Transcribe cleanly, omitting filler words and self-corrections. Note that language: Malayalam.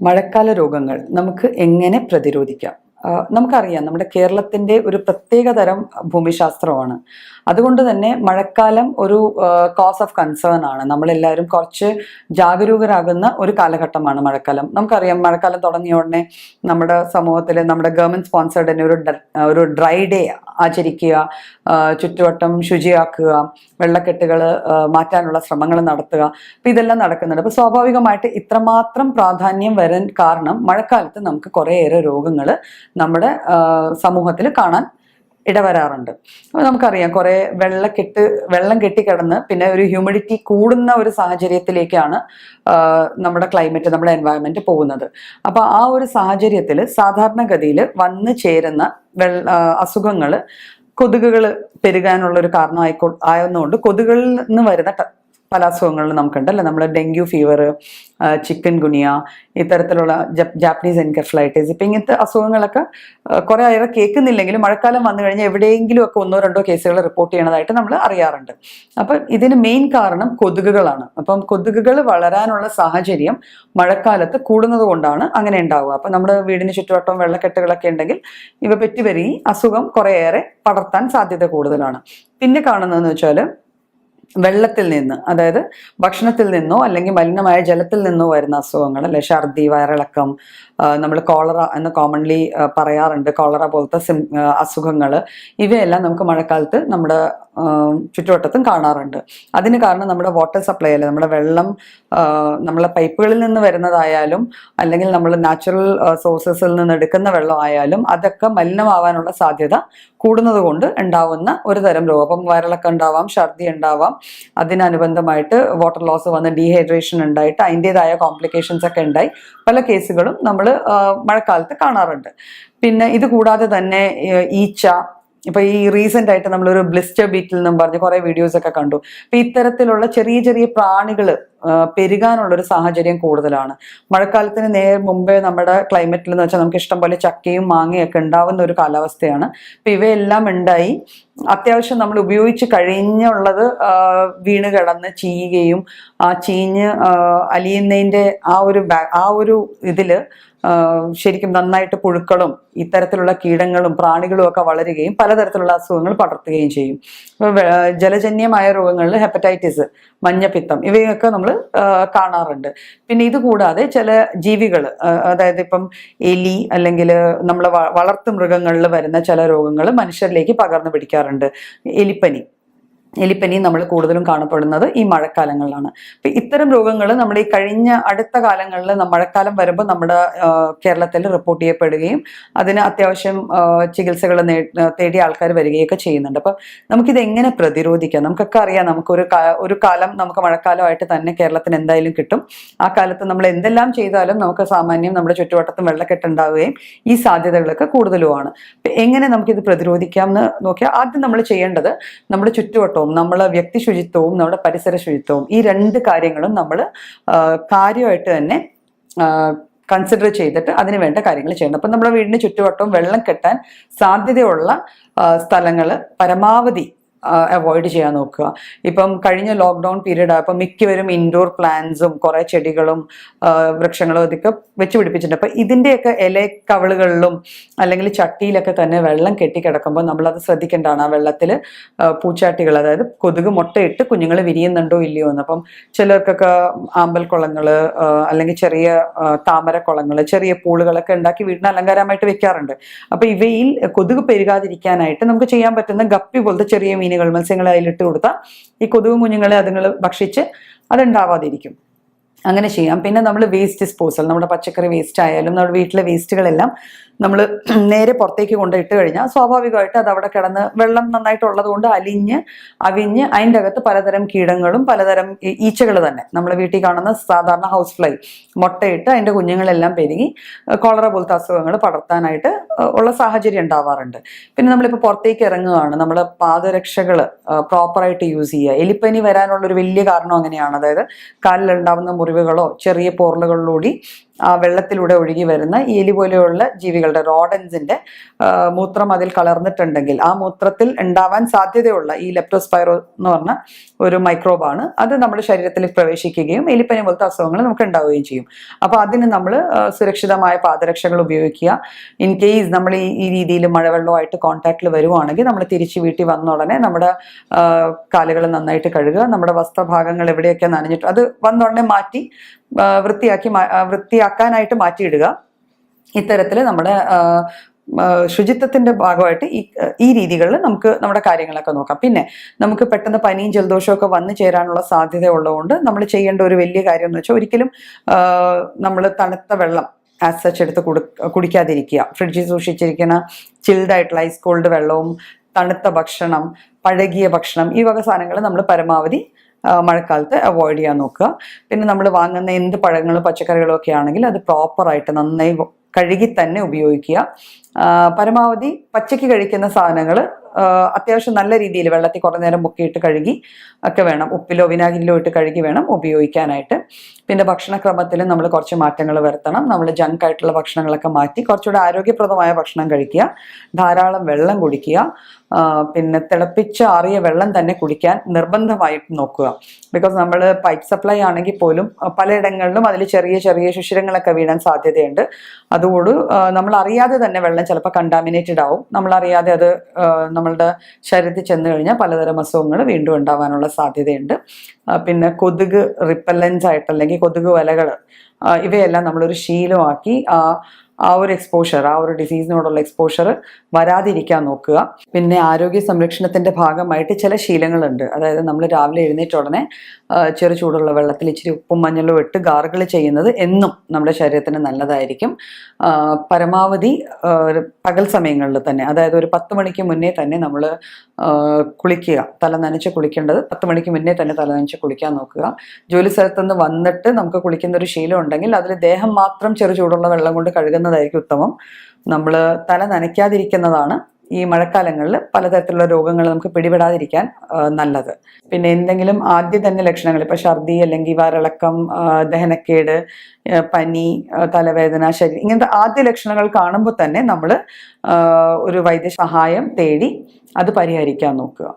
മഴക്കാല രോഗങ്ങൾ നമുക്ക് എങ്ങനെ പ്രതിരോധിക്കാം? നമുക്കറിയാം നമ്മുടെ കേരളത്തിന്റെ ഒരു പ്രത്യേക തരം ഭൂമിശാസ്ത്രമാണ്. അതുകൊണ്ട് തന്നെ മഴക്കാലം ഒരു കോസ് ഓഫ് കൺസേൺ ആണ്. നമ്മളെല്ലാവരും കുറച്ച് ജാഗരൂകരാകുന്ന ഒരു കാലഘട്ടമാണ് മഴക്കാലം. നമുക്കറിയാം മഴക്കാലം തുടങ്ങിയ ഉടനെ നമ്മുടെ സമൂഹത്തിൽ നമ്മുടെ ഗവൺമെന്റ് സ്പോൺസേർഡ് തന്നെ ഒരു ഡ്രൈ ഡേ ആചരിക്കുക, ചുറ്റുവട്ടം ശുചിയാക്കുക, വെള്ളക്കെട്ടുകൾ മാറ്റാനുള്ള ശ്രമങ്ങൾ നടത്തുക. അപ്പൊ ഇതെല്ലാം നടക്കുന്നുണ്ട്. അപ്പൊ സ്വാഭാവികമായിട്ട് ഇത്രമാത്രം പ്രാധാന്യം വരാൻ കാരണം മഴക്കാലത്ത് നമുക്ക് കുറേയേറെ രോഗങ്ങൾ നമ്മുടെ സമൂഹത്തിൽ കാണാൻ ഇടവരാറുണ്ട്. അപ്പോൾ നമുക്കറിയാം കുറേ വെള്ളം കെട്ടിക്കിടന്ന് പിന്നെ ഒരു ഹ്യൂമിഡിറ്റി കൂടുന്ന ഒരു സാഹചര്യത്തിലേക്കാണ് നമ്മുടെ ക്ലൈമറ്റ്, നമ്മുടെ എൻവയൺമെന്റ് പോകുന്നത്. അപ്പോൾ ആ ഒരു സാഹചര്യത്തിൽ സാധാരണഗതിയിൽ വന്നു ചേരുന്ന അസുഖങ്ങൾ കൊതുകുകൾ പെരുകാനുള്ള ഒരു ആയതുകൊണ്ട് കൊതുകുകളിൽ നിന്ന് വരുന്ന പല അസുഖങ്ങളും നമുക്കുണ്ട് അല്ലെ. നമ്മൾ ഡെങ്കു ഫീവർ, ചിക്കൻ ഗുനിയ, ഇത്തരത്തിലുള്ള ജാപ്പനീസ് എൻകെഫലൈറ്റിസ്, ഇപ്പം ഇങ്ങനത്തെ അസുഖങ്ങളൊക്കെ കുറേ ഏറെ കേൾക്കുന്നില്ലെങ്കിലും മഴക്കാലം വന്നു കഴിഞ്ഞാൽ എവിടെയെങ്കിലും ഒക്കെ 1-2 കേസുകൾ റിപ്പോർട്ട് ചെയ്യണതായിട്ട് നമ്മൾ അറിയാറുണ്ട്. അപ്പം ഇതിന് മെയിൻ കാരണം കൊതുകുകളാണ്. അപ്പം കൊതുകുകൾ വളരാനുള്ള സാഹചര്യം മഴക്കാലത്ത് കൂടുന്നത് കൊണ്ടാണ് അങ്ങനെ ഉണ്ടാവുക. അപ്പം നമ്മുടെ വീടിന് ചുറ്റുവട്ടം വെള്ളക്കെട്ടുകളൊക്കെ ഉണ്ടെങ്കിൽ ഇവ പെറ്റുപെരുകി അസുഖം കുറേയേറെ പടർത്താൻ സാധ്യത കൂടുതലാണ്. പിന്നെ കാണുന്നതെന്ന് വെച്ചാൽ വെള്ളത്തിൽ നിന്ന്, അതായത് ഭക്ഷണത്തിൽ നിന്നോ അല്ലെങ്കിൽ മലിനമായ ജലത്തിൽ നിന്നോ വരുന്ന അസുഖങ്ങൾ അല്ലെ, ഛർദി, വയറിളക്കം, നമ്മൾ കോളറ എന്ന് കോമൺലി പറയാറുണ്ട്, കോളറ പോലത്തെ അസുഖങ്ങൾ, ഇവയെല്ലാം നമുക്ക് മഴക്കാലത്ത് നമ്മുടെ ചുറ്റുവട്ടത്തും കാണാറുണ്ട്. അതിന് കാരണം നമ്മുടെ വാട്ടർ സപ്ലൈ അല്ലെ, നമ്മുടെ വെള്ളം നമ്മളെ പൈപ്പുകളിൽ നിന്ന് വരുന്നതായാലും അല്ലെങ്കിൽ നമ്മൾ നാച്ചുറൽ സോഴ്സസിൽ നിന്ന് എടുക്കുന്ന വെള്ളം ആയാലും അതൊക്കെ മലിനമാവാനുള്ള സാധ്യത കൂടുന്നത് കൊണ്ട് ഉണ്ടാവുന്ന ഒരു തരം രോഗം. അപ്പം വയറിളക്കം ഉണ്ടാവാം, ഛർദി ഉണ്ടാവാം, അതിനനുബന്ധമായിട്ട് വാട്ടർ ലോസ് വന്ന് ഡീഹൈഡ്രേഷൻ ഉണ്ടായിട്ട് അതിൻ്റെതായ കോംപ്ലിക്കേഷൻസ് ഒക്കെ ഉണ്ടായി പല കേസുകളും നമ്മൾ മഴക്കാലത്ത് കാണാറുണ്ട്. പിന്നെ ഇത് കൂടാതെ തന്നെ ഈച്ച, ഇപ്പൊ ഈ റീസെന്റ് ആയിട്ട് നമ്മളൊരു ബ്ലിസ്റ്റർ ബീറ്റിൽ നിന്നും പറഞ്ഞ് കുറെ വീഡിയോസ് ഒക്കെ കണ്ടു. അപ്പൊ ഇത്തരത്തിലുള്ള ചെറിയ ചെറിയ പ്രാണികൾ പെരുകാനുള്ളൊരു സാഹചര്യം കൂടുതലാണ്. മഴക്കാലത്തിന് മുമ്പേ നമ്മുടെ ക്ലൈമറ്റിൽ എന്ന് വെച്ചാൽ നമുക്ക് ഇഷ്ടം പോലെ ചക്കയും മാങ്ങയൊക്കെ ഉണ്ടാവുന്ന ഒരു കാലാവസ്ഥയാണ്. അപ്പൊ ഇവയെല്ലാം ഉണ്ടായി അത്യാവശ്യം നമ്മൾ ഉപയോഗിച്ച് കഴിഞ്ഞുള്ളത് വീണ് കിടന്ന് ചീയുകയും ആ ചീഞ്ഞ് അലിയുന്നതിൻ്റെ ആ ഒരു ഇതില് ശരിക്കും നന്നായിട്ട് പുഴുക്കളും ഇത്തരത്തിലുള്ള കീടങ്ങളും പ്രാണികളും ഒക്കെ വളരുകയും പലതരത്തിലുള്ള അസുഖങ്ങൾ പടർത്തുകയും ചെയ്യും. ജലജന്യമായ രോഗങ്ങളിൽ ഹെപ്പറ്റൈറ്റിസ്, മഞ്ഞപ്പിത്തം, ഇവയൊക്കെ നമ്മൾ കാണാറുണ്ട്. പിന്നെ ഇത് കൂടാതെ ചില ജീവികൾ, അതായത് ഇപ്പം എലി അല്ലെങ്കിൽ നമ്മൾ വളർത്തു മൃഗങ്ങളിൽ വരുന്ന ചില രോഗങ്ങൾ മനുഷ്യരിലേക്ക് പകർന്നു പിടിക്കാറുണ്ട്. എലിപ്പനി നമ്മൾ കൂടുതലും കാണപ്പെടുന്നത് ഈ മഴക്കാലങ്ങളിലാണ്. അപ്പൊ ഇത്തരം രോഗങ്ങൾ നമ്മൾ ഈ കഴിഞ്ഞ അടുത്ത കാലങ്ങളിൽ മഴക്കാലം വരുമ്പോൾ നമ്മുടെ കേരളത്തിൽ റിപ്പോർട്ട് ചെയ്യപ്പെടുകയും അതിന് അത്യാവശ്യം ചികിത്സകൾ തേടിയ ആൾക്കാർ വരികയൊക്കെ ചെയ്യുന്നുണ്ട്. അപ്പൊ നമുക്കിത് എങ്ങനെ പ്രതിരോധിക്കാം? നമുക്കൊക്കെ അറിയാം, ഒരു കാലം നമുക്ക് മഴക്കാലമായിട്ട് തന്നെ കേരളത്തിന് എന്തായാലും കിട്ടും. ആ കാലത്ത് നമ്മൾ എന്തെല്ലാം ചെയ്താലും നമുക്ക് സാമാന്യം നമ്മുടെ ചുറ്റുവട്ടത്തും വെള്ളക്കെട്ടുണ്ടാവുകയും ഈ സാധ്യതകളൊക്കെ കൂടുതലുമാണ്. എങ്ങനെ നമുക്കിത് പ്രതിരോധിക്കാം എന്ന് നോക്കിയാൽ ആദ്യം നമ്മൾ ചെയ്യേണ്ടത് നമ്മുടെ ചുറ്റുവട്ടം, നമ്മളെ വ്യക്തി ശുചിത്വവും നമ്മുടെ പരിസര ശുചിത്വവും, ഈ 2 കാര്യങ്ങളും നമ്മൾ കാര്യമായിട്ട് തന്നെ കൺസിഡർ ചെയ്തിട്ട് അതിന് വേണ്ട കാര്യങ്ങൾ ചെയ്യണം. അപ്പം നമ്മുടെ വീടിന് ചുറ്റുവട്ടവും വെള്ളം കെട്ടാൻ സാധ്യതയുള്ള സ്ഥലങ്ങൾ പരമാവധി അവോയ്ഡ് ചെയ്യാൻ നോക്കുക. ഇപ്പം കഴിഞ്ഞ ലോക്ക്ഡൗൺ പീരീഡ് ആയപ്പോൾ മിക്കവരും ഇൻഡോർ പ്ലാന്റ്സും കുറെ ചെടികളും വൃക്ഷങ്ങളും ഇതൊക്കെ വെച്ച് പിടിപ്പിച്ചിട്ടുണ്ട്. അപ്പം ഇതിൻ്റെയൊക്കെ ഇലക്കവളുകളിലും അല്ലെങ്കിൽ ചട്ടിയിലൊക്കെ തന്നെ വെള്ളം കെട്ടിക്കിടക്കുമ്പോൾ നമ്മളത് ശ്രദ്ധിക്കേണ്ടതാണ്. ആ വെള്ളത്തിൽ പൂച്ചാട്ടികൾ, അതായത് കൊതുക് മുട്ടയിട്ട് കുഞ്ഞുങ്ങൾ വിരിയുന്നുണ്ടോ ഇല്ലയോ എന്ന്. അപ്പം ചിലർക്കൊക്കെ ആമ്പൽക്കുളങ്ങൾ അല്ലെങ്കിൽ ചെറിയ താമരക്കുളങ്ങൾ, ചെറിയ പൂളുകളൊക്കെ ഉണ്ടാക്കി വീടിന് അലങ്കാരമായിട്ട് വെക്കാറുണ്ട്. അപ്പൊ ഇവയിൽ കൊതുക് പെരുകാതിരിക്കാനായിട്ട് നമുക്ക് ചെയ്യാൻ പറ്റുന്ന ഗപ്പി പോലത്തെ ചെറിയ മത്സ്യങ്ങളെ അതിലിട്ട് കൊടുത്താൽ ഈ കൊതുക് കുഞ്ഞുങ്ങളെ അതുങ്ങൾ ഭക്ഷിച്ച് അതുണ്ടാവാതിരിക്കും. അങ്ങനെ ചെയ്യാം. പിന്നെ നമ്മൾ വേസ്റ്റ് ഡിസ്പോസൽ, നമ്മുടെ പച്ചക്കറി വേസ്റ്റ് ആയാലും നമ്മുടെ വീട്ടിലെ വേസ്റ്റുകളെല്ലാം നമ്മൾ നേരെ പുറത്തേക്ക് കൊണ്ടിട്ട് കഴിഞ്ഞാൽ സ്വാഭാവികമായിട്ട് അത് അവിടെ കിടന്ന് വെള്ളം നന്നായിട്ടുള്ളത് കൊണ്ട് അവിഞ്ഞ് അതിൻ്റെ അകത്ത് പലതരം കീടങ്ങളും പലതരം ഈച്ചകൾ തന്നെ, നമ്മൾ വീട്ടിൽ കാണുന്ന സാധാരണ ഹൗസ് ഫ്ലൈ മുട്ടയിട്ട് അതിൻ്റെ കുഞ്ഞുങ്ങളെല്ലാം പെരുകി കോളറ പോലത്തെ അസുഖങ്ങൾ പടർത്താനായിട്ട് ഉള്ള സാഹചര്യം ഉണ്ടാവാറുണ്ട്. പിന്നെ നമ്മളിപ്പോൾ പുറത്തേക്ക് ഇറങ്ങുകയാണ്, നമ്മൾ പാദരക്ഷകൾ പ്രോപ്പറായിട്ട് യൂസ് ചെയ്യുക. എലിപ്പനി വരാനുള്ളൊരു വലിയ കാരണം അങ്ങനെയാണ്. അതായത് കാലിലുണ്ടാവുന്ന മുറിവുകളോ ചെറിയ പോറലുകളിലൂടെ ആ വെള്ളത്തിലൂടെ ഒഴുകി വരുന്ന ഈ എലി പോലെയുള്ള ജീവികളുടെ റോഡൻസിന്റെ മൂത്രം അതിൽ കലർന്നിട്ടുണ്ടെങ്കിൽ ആ മൂത്രത്തിൽ ഉണ്ടാവാൻ സാധ്യതയുള്ള ഈ ലെപ്റ്റോസ്പൈറോ എന്ന് പറഞ്ഞ ഒരു മൈക്രോബാണ്, അത് നമ്മുടെ ശരീരത്തിൽ പ്രവേശിക്കുകയും എലിപ്പനി പോലത്തെ അസുഖങ്ങൾ നമുക്ക് ഉണ്ടാവുകയും ചെയ്യും. അപ്പോൾ അതിന് നമ്മൾ സുരക്ഷിതമായ പാദരക്ഷകൾ ഉപയോഗിക്കുക. ഇൻ കേസ് നമ്മൾ ഈ രീതിയിൽ മഴവെള്ളമായിട്ട് കോൺടാക്റ്റിൽ വരുവാണെങ്കിൽ നമ്മൾ തിരിച്ച് വീട്ടിൽ വന്ന ഉടനെ നമ്മുടെ കാലുകൾ നന്നായിട്ട് കഴുകുക. നമ്മുടെ വസ്ത്രഭാഗങ്ങൾ എവിടെയൊക്കെ നനഞ്ഞിട്ട് അത് വന്ന ഉടനെ മാറ്റി വൃത്തിയാക്കാനായിട്ട് മാറ്റിയിടുക. ഇത്തരത്തിൽ നമ്മുടെ ശുചിത്വത്തിന്റെ ഭാഗമായിട്ട് ഈ രീതികളിൽ നമുക്ക് നമ്മുടെ കാര്യങ്ങളൊക്കെ നോക്കാം. പിന്നെ നമുക്ക് പെട്ടെന്ന് പനിയും ജലദോഷവും ഒക്കെ വന്നു ചേരാനുള്ള സാധ്യത ഉള്ളതുകൊണ്ട് നമ്മൾ ചെയ്യേണ്ട ഒരു വലിയ കാര്യം എന്ന് വെച്ചാൽ ഒരിക്കലും നമ്മൾ തണുത്ത വെള്ളം ആസ് സച്ച് എടുത്ത് കുടിക്കാതിരിക്കുക. ഫ്രിഡ്ജിൽ സൂക്ഷിച്ചിരിക്കുന്ന ചിൽഡ് ആയിട്ടുള്ള ഐസ് കോൾഡ് വെള്ളവും തണുത്ത ഭക്ഷണം, പഴകിയ ഭക്ഷണം, ഈ വക സാധനങ്ങൾ നമ്മൾ പരമാവധി മഴക്കാലത്ത് അവോയ്ഡ് ചെയ്യാൻ നോക്കുക. പിന്നെ നമ്മൾ വാങ്ങുന്ന എന്ത് പഴങ്ങളും പച്ചക്കറികളും ഒക്കെ ആണെങ്കിൽ അത് പ്രോപ്പറായിട്ട് നന്നായി കഴുകി തന്നെ ഉപയോഗിക്കുക. പരമാവധി പച്ചയ്ക്ക് കഴിക്കുന്ന സാധനങ്ങൾ അത്യാവശ്യം നല്ല രീതിയിൽ വെള്ളത്തിൽ കുറേ നേരം മുക്കിയിട്ട് കഴുകി ഒക്കെ വേണം, ഉപ്പിലോ വിനാഗിരിലോ ഇട്ട് കഴുകി വേണം ഉപയോഗിക്കാനായിട്ട്. പിന്നെ ഭക്ഷണക്രമത്തിൽ നമ്മൾ കുറച്ച് മാറ്റങ്ങൾ വരുത്തണം. നമ്മൾ ജങ്ക് ആയിട്ടുള്ള ഭക്ഷണങ്ങളൊക്കെ മാറ്റി കുറച്ചുകൂടെ ആരോഗ്യപ്രദമായ ഭക്ഷണം കഴിക്കുക, ധാരാളം വെള്ളം കുടിക്കുക. പിന്നെ തിളപ്പിച്ചാറിയ വെള്ളം തന്നെ കുടിക്കാൻ നിർബന്ധമായിട്ട് നോക്കുക. ബിക്കോസ് നമ്മൾ പൈപ്പ് സപ്ലൈ ആണെങ്കിൽ പോലും പലയിടങ്ങളിലും അതിൽ ചെറിയ ചെറിയ സുഷിരങ്ങളൊക്കെ വീഴാൻ സാധ്യതയുണ്ട്. അതുകൊണ്ട് നമ്മൾ അറിയാതെ തന്നെ വെള്ളം ചിലപ്പോൾ കണ്ടാമിനേറ്റഡ് ആവും. നമ്മളറിയാതെ അത് നമ്മളുടെ ശരീരത്തിൽ ചെന്ന് കഴിഞ്ഞാൽ പലതരം അസുഖങ്ങൾ വീണ്ടും ഉണ്ടാവാനുള്ള സാധ്യതയുണ്ട്. പിന്നെ കൊതുക് റിപ്പല്ലൻസ് ആയിട്ട് അല്ലെങ്കിൽ കൊതുക് വലകൾ ഇവയെല്ലാം നമ്മളൊരു ശീലമാക്കി ആ ഒരു എക്സ്പോഷർ, ആ ഒരു ഡിസീസിനോടുള്ള എക്സ്പോഷർ വരാതിരിക്കാൻ നോക്കുക. പിന്നെ ആരോഗ്യ സംരക്ഷണത്തിന്റെ ഭാഗമായിട്ട് ചില ശീലങ്ങളുണ്ട്. അതായത് നമ്മൾ രാവിലെ എഴുന്നേറ്റ ഉടനെ ചെറു ചൂടുള്ള വെള്ളത്തിൽ ഇച്ചിരി ഉപ്പും മഞ്ഞളും ഇട്ട് ഗാർഗിൾ ചെയ്യുന്നത് എന്നും നമ്മുടെ ശരീരത്തിന് നല്ലതായിരിക്കും. പരമാവധി പകൽ സമയങ്ങളിൽ തന്നെ, അതായത് ഒരു 10 മണിക്ക് മുന്നേ തന്നെ നമ്മൾ കുളിക്കുക. തല നനച്ച് കുളിക്കേണ്ടത് 10 മണിക്ക് മുന്നേ തന്നെ തല നനച്ച് കുളിക്കാൻ നോക്കുക. ജോലി സ്ഥലത്തുനിന്ന് വന്നിട്ട് നമുക്ക് കുളിക്കുന്ന ഒരു ശീലം ഉണ്ടെങ്കിൽ അതിൽ ദേഹം മാത്രം ചെറു ചൂടുള്ള വെള്ളം കൊണ്ട് കഴുകുന്നതായിരിക്കും ഉത്തമം. നമ്മൾ തല നനയ്ക്കാതിരിക്കുന്നതാണ് ഈ മഴക്കാലങ്ങളിൽ പലതരത്തിലുള്ള രോഗങ്ങൾ നമുക്ക് പിടിപെടാതിരിക്കാൻ നല്ലത്. പിന്നെ എന്തെങ്കിലും ആദ്യം തന്നെ ലക്ഷണങ്ങൾ, ഇപ്പം ഛർദി അല്ലെങ്കിൽ വയറിളക്കം, ദഹനക്കേട്, പനി, തലവേദന, ശരീരം, ഇങ്ങനത്തെ ആദ്യ ലക്ഷണങ്ങൾ കാണുമ്പോൾ തന്നെ നമ്മൾ ഒരു വൈദ്യസഹായം തേടി അത് പരിഹരിക്കാൻ നോക്കുക.